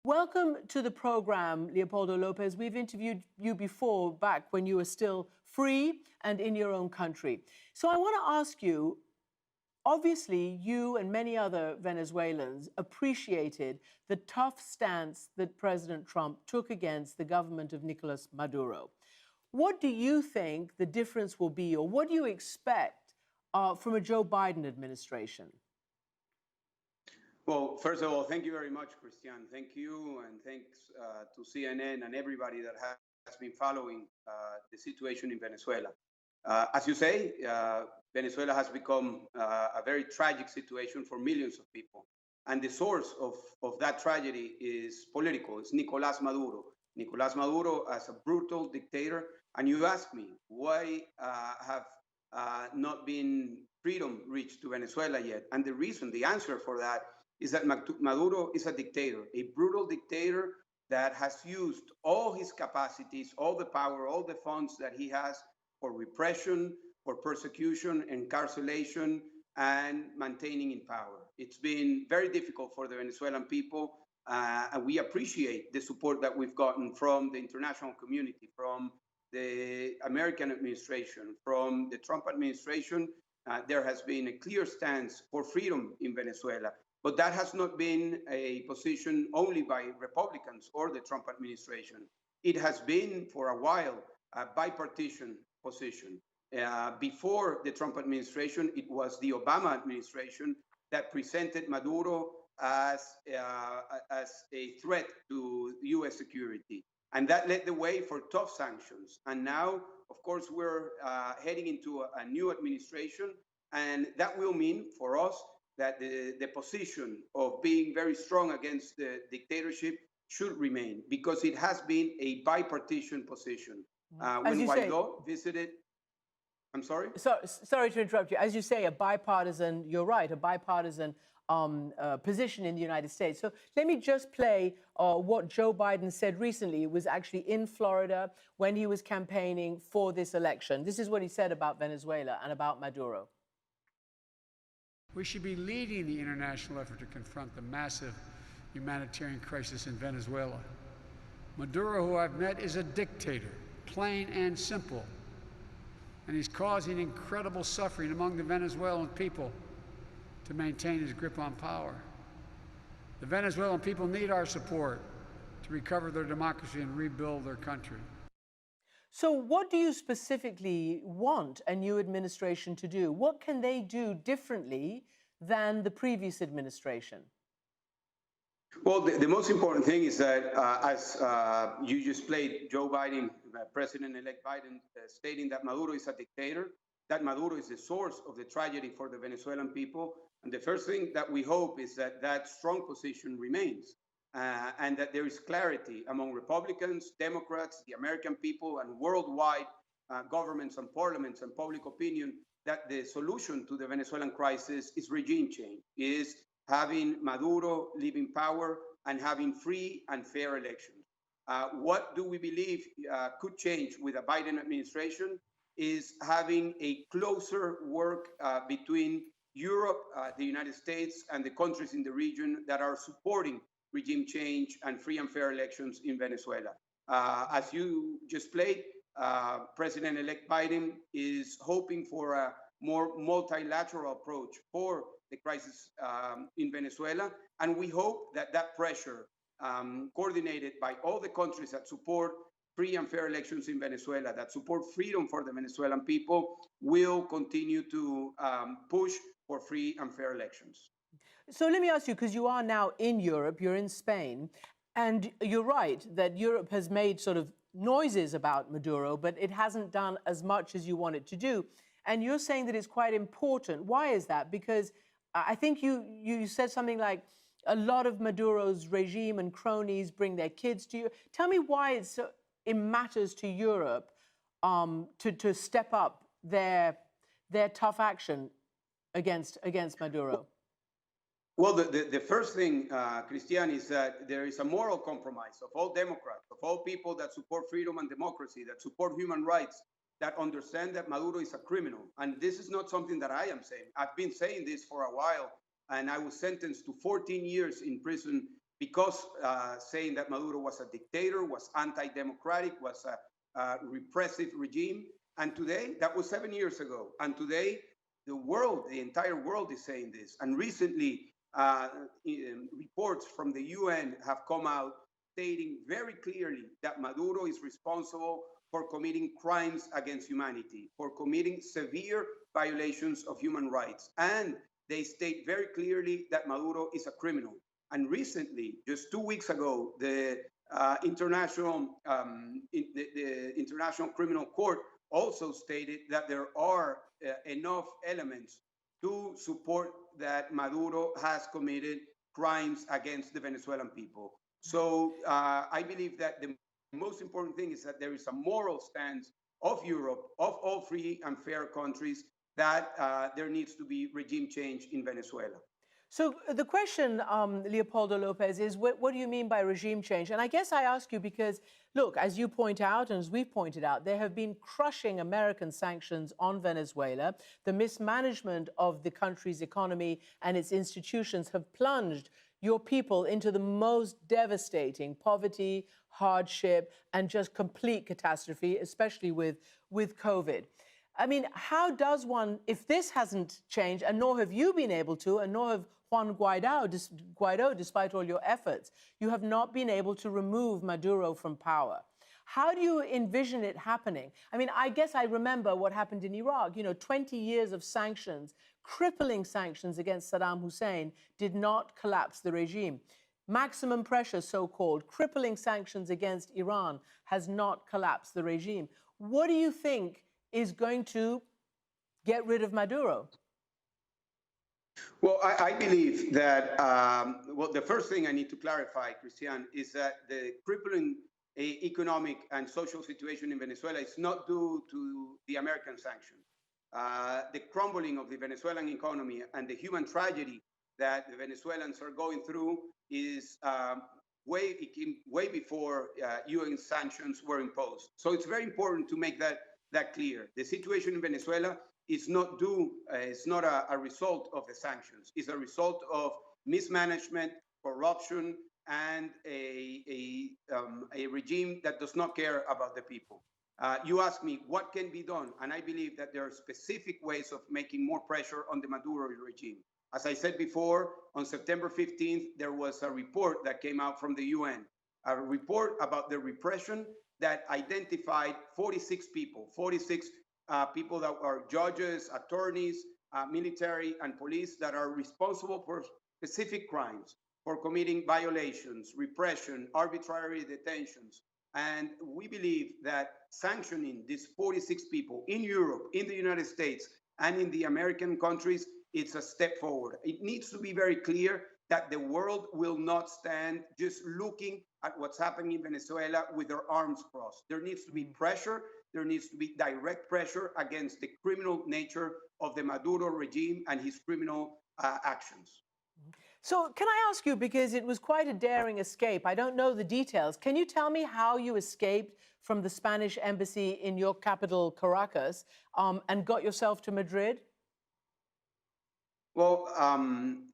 Welcome to the program, Leopoldo López. We've interviewed you before, back when you were still free and in your own country. So I want to ask you, obviously, you and many other Venezuelans appreciated the tough stance that President Trump took against the government of Nicolas Maduro. What do you think the difference will be, or what do you expect from a Joe Biden administration? Well, first of all, thank you very much, Christian. Thank you, and thanks to CNN and everybody that has been following the situation in Venezuela. As you say, Venezuela has become a very tragic situation for millions of people. And the source of that tragedy is political. It's Nicolás Maduro. Nicolás Maduro as a brutal dictator. And you ask me, why have not been freedom reached to Venezuela yet? And the reason, the answer for that is that Maduro is a dictator, a brutal dictator that has used all his capacities, all the power, all the funds that he has for repression, for persecution, incarceration, and maintaining in power. It's been very difficult for the Venezuelan people, and we appreciate the support that we've gotten from the international community, from the American administration, from the Trump administration. There has been a clear stance for freedom in Venezuela. But that has not been a position only by Republicans or the Trump administration. It has been for a while a bipartisan position. Before the Trump administration, it was the Obama administration that presented Maduro as a threat to US security. And that led the way for tough sanctions. And now, of course, we're heading into a new administration, and that will mean for us that the position of being very strong against the dictatorship should remain, because it has been a bipartisan position. When Guaidó visited, I'm sorry? Sorry to interrupt you. As you say, a bipartisan, you're right, a bipartisan position in the United States. So let me just play what Joe Biden said recently. It was actually in Florida when he was campaigning for this election. This is what he said about Venezuela and about Maduro. We should be leading the international effort to confront the massive humanitarian crisis in Venezuela. Maduro, who I've met, is a dictator, plain and simple. And he's causing incredible suffering among the Venezuelan people to maintain his grip on power. The Venezuelan people need our support to recover their democracy and rebuild their country. So what do you specifically want a new administration to do? What can they do differently than the previous administration? Well, the most important thing is that, as you just played, Joe Biden, President-elect Biden, stating that Maduro is a dictator, that Maduro is the source of the tragedy for the Venezuelan people. And the first thing that we hope is that that strong position remains. And that there is clarity among Republicans, Democrats, the American people, and worldwide governments and parliaments and public opinion that the solution to the Venezuelan crisis is regime change, is having Maduro leaving power and having free and fair elections. What do we believe could change with a Biden administration is having a closer work between Europe, the United States, and the countries in the region that are supporting regime change and free and fair elections in Venezuela. As you just played, President-elect Biden is hoping for a more multilateral approach for the crisis in Venezuela. And we hope that that pressure, coordinated by all the countries that support free and fair elections in Venezuela, that support freedom for the Venezuelan people, will continue to push for free and fair elections. So let me ask you, because you are now in Europe, you're in Spain, and you're right that Europe has made sort of noises about Maduro, but it hasn't done as much as you want it to do. And you're saying that it's quite important. Why is that? Because I think you said something like a lot of Maduro's regime and cronies bring their kids to you. Tell me why it matters to Europe to step up their tough action against Maduro. Well, the first thing, Christian, is that there is a moral compromise of all Democrats, of all people that support freedom and democracy, that support human rights, that understand that Maduro is a criminal. And this is not something that I am saying. I've been saying this for a while, and I was sentenced to 14 years in prison because saying that Maduro was a dictator, was anti-democratic, was a repressive regime. And today, that was 7 years ago. And today, the entire world is saying this. And recently, reports from the UN have come out stating very clearly that Maduro is responsible for committing crimes against humanity, for committing severe violations of human rights. And they state very clearly that Maduro is a criminal. And recently, just 2 weeks ago, the International Criminal Court also stated that there are enough elements to support that Maduro has committed crimes against the Venezuelan people. So I believe that the most important thing is that there is a moral stance of Europe, of all free and fair countries, that there needs to be regime change in Venezuela. So the question, Leopoldo López, is what do you mean by regime change? And I guess I ask you because, look, as you point out, and as we've pointed out, there have been crushing American sanctions on Venezuela. The mismanagement of the country's economy and its institutions have plunged your people into the most devastating poverty, hardship, and just complete catastrophe, especially with COVID. I mean, how does one, if this hasn't changed, and nor have you been able to, and nor have Juan Guaido, despite all your efforts, you have not been able to remove Maduro from power. How do you envision it happening? I mean, I guess I remember what happened in Iraq. 20 years of sanctions, crippling sanctions against Saddam Hussein did not collapse the regime. Maximum pressure, so-called, crippling sanctions against Iran has not collapsed the regime. What do you think is going to get rid of Maduro? Well, I believe that, the first thing I need to clarify, Christian, is that the crippling economic and social situation in Venezuela is not due to the American sanctions. The crumbling of the Venezuelan economy and the human tragedy that the Venezuelans are going through is way before UN sanctions were imposed. So it's very important to make that clear. The situation in Venezuela is not a result of the sanctions. It's a result of mismanagement, corruption, and a regime that does not care about the people. You ask me what can be done, and I believe that there are specific ways of making more pressure on the Maduro regime. As I said before, on September 15th, there was a report that came out from the UN, a report about the repression that identified 46 people that are judges, attorneys, military, and police that are responsible for specific crimes, for committing violations, repression, arbitrary detentions. And we believe that sanctioning these 46 people in Europe, in the United States, and in the American countries, it's a step forward. It needs to be very clear that the world will not stand just looking at what's happening in Venezuela with their arms crossed. There needs to be pressure. There needs to be direct pressure against the criminal nature of the Maduro regime and his criminal actions. So can I ask you, because it was quite a daring escape, I don't know the details, can you tell me how you escaped from the Spanish embassy in your capital, Caracas, and got yourself to Madrid? Well,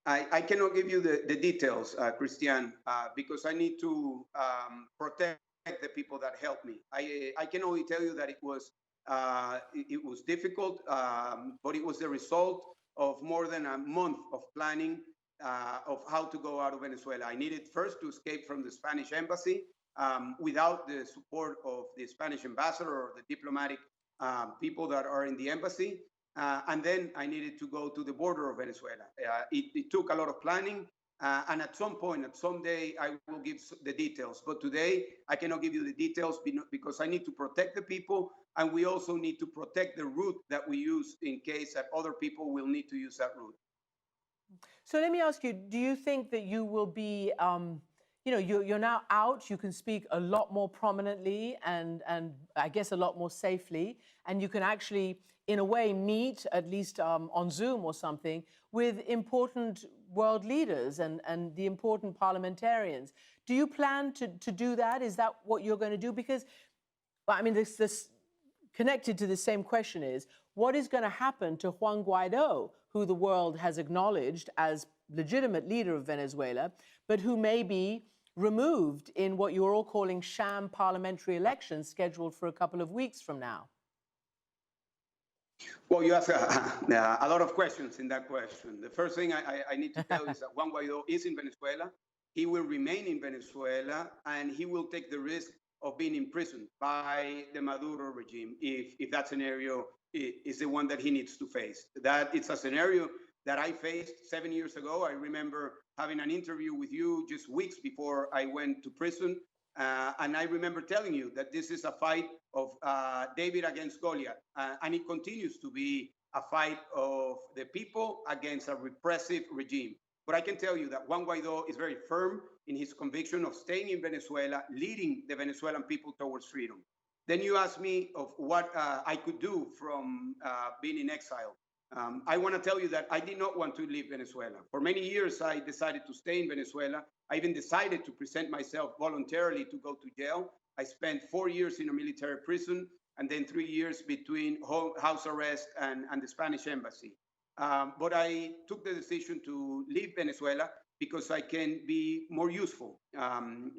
I cannot give you the details, Christian, because I need to protect the people that helped me. I can only tell you that it was difficult, but it was the result of more than a month of planning of how to go out of Venezuela. I needed first to escape from the Spanish embassy without the support of the Spanish ambassador or the diplomatic people that are in the embassy. And then I needed to go to the border of Venezuela. It took a lot of planning. And at some point, at some day, I will give the details. But today, I cannot give you the details because I need to protect the people. And we also need to protect the route that we use in case that other people will need to use that route. So let me ask you, do you think that you will be, you're now out, you can speak a lot more prominently and I guess a lot more safely, and you can actually, in a way, meet, at least on Zoom or something, with important world leaders and the important parliamentarians. Do you plan to do that? Is that what you're going to do? Because, I mean, this connected to the same question is, what is going to happen to Juan Guaido, who the world has acknowledged as legitimate leader of Venezuela, but who may be removed in what you're all calling sham parliamentary elections scheduled for a couple of weeks from now? Well, you ask a lot of questions in that question. The first thing I need to tell you is that Juan Guaido is in Venezuela. He will remain in Venezuela, and he will take the risk of being imprisoned by the Maduro regime if that scenario is the one that he needs to face. That it's a scenario that I faced 7 years ago. I remember having an interview with you just weeks before I went to prison. And I remember telling you that this is a fight of David against Goliath. And it continues to be a fight of the people against a repressive regime. But I can tell you that Juan Guaido is very firm in his conviction of staying in Venezuela, leading the Venezuelan people towards freedom. Then you asked me of what I could do from being in exile. I want to tell you that I did not want to leave Venezuela. For many years, I decided to stay in Venezuela. I even decided to present myself voluntarily to go to jail. I spent 4 years in a military prison and then 3 years between house arrest and the Spanish embassy. But I took the decision to leave Venezuela because I can be more useful,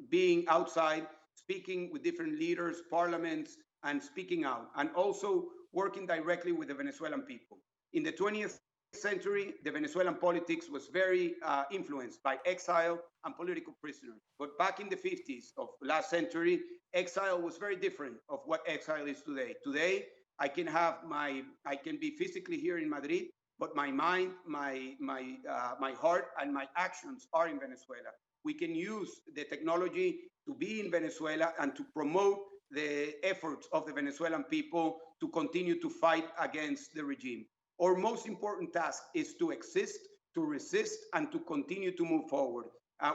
being outside, speaking with different leaders, parliaments, and speaking out, and also working directly with the Venezuelan people. In the 20th century, the Venezuelan politics was very influenced by exile and political prisoners. But back in the 50s of last century, exile was very different of what exile is today. Today, I can be physically here in Madrid, but my mind, my heart, and my actions are in Venezuela. We can use the technology to be in Venezuela and to promote the efforts of the Venezuelan people to continue to fight against the regime. Our most important task is to exist, to resist, and to continue to move forward.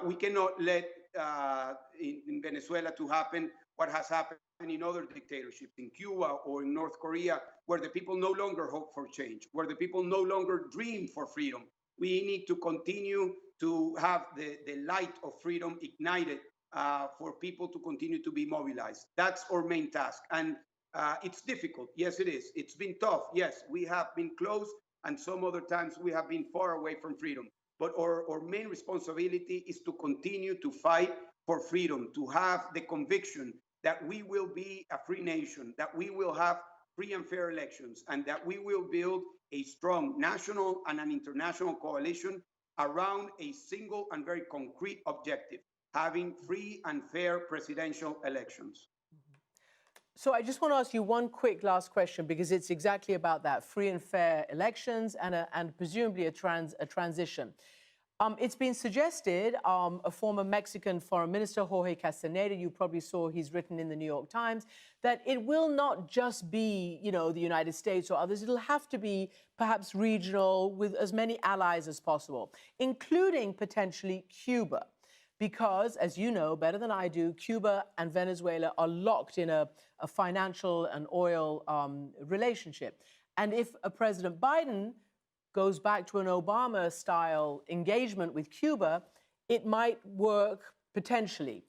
We cannot let in Venezuela to happen what has happened in other dictatorships, in Cuba or in North Korea, where the people no longer hope for change, where the people no longer dream for freedom. We need to continue to have the light of freedom ignited for people to continue to be mobilized. That's our main task. And it's difficult. Yes, it is. It's been tough. Yes, we have been close, and some other times we have been far away from freedom. But our main responsibility is to continue to fight for freedom, to have the conviction that we will be a free nation, that we will have free and fair elections, and that we will build a strong national and an international coalition around a single and very concrete objective, having free and fair presidential elections. So I just want to ask you one quick last question, because it's exactly about that, free and fair elections and presumably a transition. It's been suggested, a former Mexican foreign minister, Jorge Castaneda, you probably saw he's written in the New York Times, that it will not just be, the United States or others. It'll have to be perhaps regional with as many allies as possible, including potentially Cuba. Because, as you know better than I do, Cuba and Venezuela are locked in a financial and oil relationship. And if a President Biden goes back to an Obama-style engagement with Cuba, it might work potentially.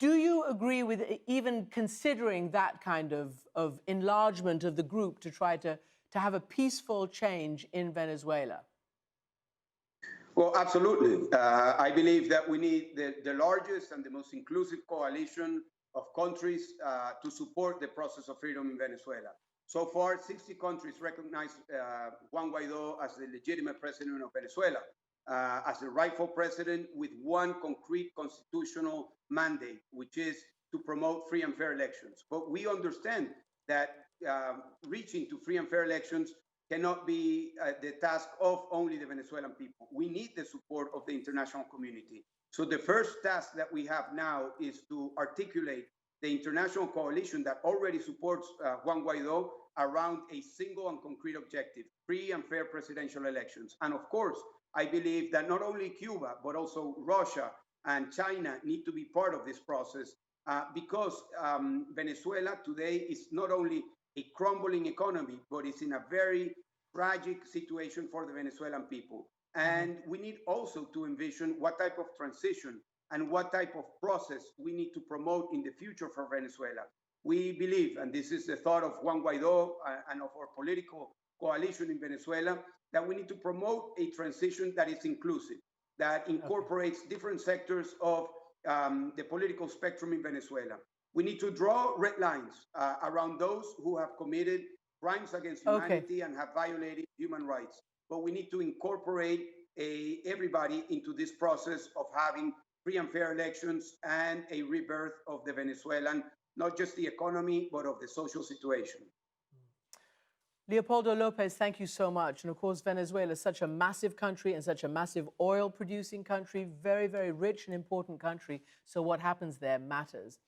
Do you agree with even considering that kind of enlargement of the group to try to have a peaceful change in Venezuela? Well, absolutely. I believe that we need the largest and the most inclusive coalition of countries to support the process of freedom in Venezuela. So far, 60 countries recognize Juan Guaido as the legitimate president of Venezuela, as the rightful president with one concrete constitutional mandate, which is to promote free and fair elections. But we understand that reaching to free and fair elections cannot be the task of only the Venezuelan people. We need the support of the international community. So the first task that we have now is to articulate the international coalition that already supports Juan Guaido around a single and concrete objective, free and fair presidential elections. And of course, I believe that not only Cuba, but also Russia and China need to be part of this process because Venezuela today is not only a crumbling economy, but it's in a very tragic situation for the Venezuelan people. And we need also to envision what type of transition and what type of process we need to promote in the future for Venezuela. We believe, and this is the thought of Juan Guaido and of our political coalition in Venezuela, that we need to promote a transition that is inclusive, that incorporates different sectors of the political spectrum in Venezuela. We need to draw red lines around those who have committed crimes against humanity and have violated human rights. But we need to incorporate everybody into this process of having free and fair elections and a rebirth of the Venezuelan, not just the economy, but of the social situation. Leopoldo López, thank you so much. And of course, Venezuela is such a massive country and such a massive oil-producing country, very, very rich and important country. So what happens there matters.